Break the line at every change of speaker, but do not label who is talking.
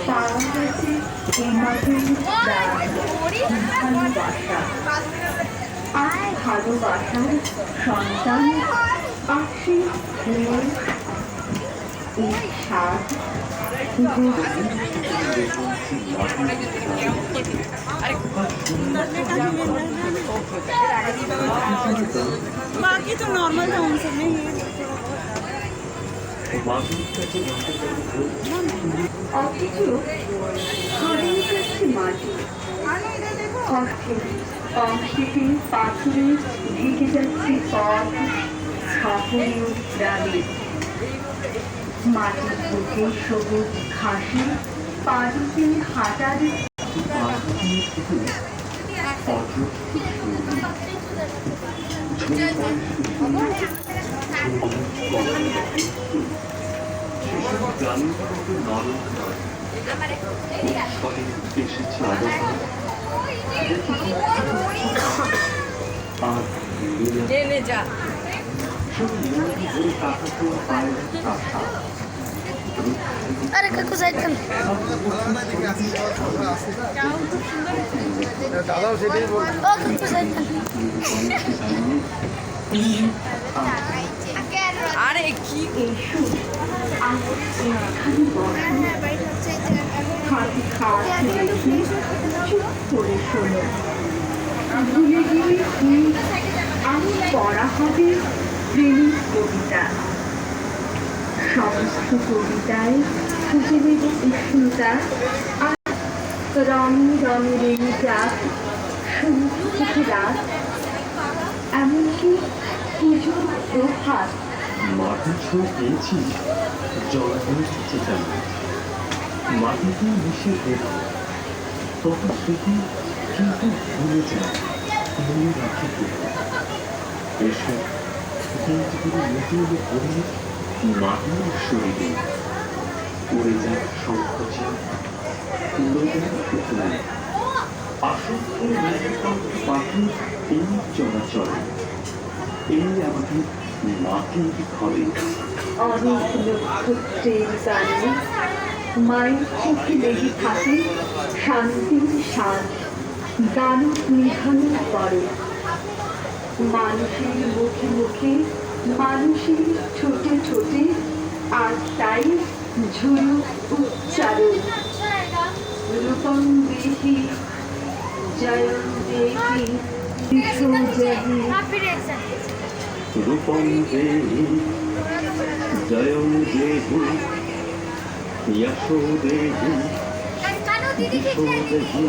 পাওয়া গেছে এই মাঠের ভালোবাসা, আর ভালোবাসার সন্তান পাখি হয়ে এই স্বাদ
बाकी तो नॉर्मल है उनसे नहीं
অথচ হারিয়ে যাচ্ছে মাটি, অংশটি পাথরে ঢেকে যাচ্ছে পথ, ছাপড়ীয় গ্রামে মাটির বুকে সবুজ ঘাসে পাড়িতে হাঁটার
अरे काकू साइड कर
দাদাও সেটাই বল।
ओ काकू साइड कर
अरे की
আমি পড়া হবে প্রেমিক কবিতা, সমস্ত কবিতায় খুঁজে দেব উষ্ণতা আর রঙে রঙে রেণু চাপ, সমুদ্র থেকে রাত, এমনকি পুজোর প্রভাত।
মাটির ছোঁয়া পেয়েছি জল হয়ে চেঁচানো, মাটিতে মিশে গেল কত স্মৃতি, কিন্তু ভুলে যায় মনে রাখি এসব বীজগুলো নতুন করে মাটির শরীরে পড়ে যায় সংকোচে নদীর পুতুল আসক্তি পাখি এই চলাচলে এই আমাদের মাটির ঘরে।
অনেক নক্ষত্রের গানে মায়ের চোখে লেগে থাকে শান্তির স্বাদ, গানক নিধানোর পরে মানুষের মুখে মুখে, মানুষের ছোটে ছোটে, আর তাই ঝুরু উচ্চারণ। রূপং দেহি জয়ং দেহি দিশো দেহি,
রূপং দেহি জয়ং দেহি যশো দেহি দিশো দেহি।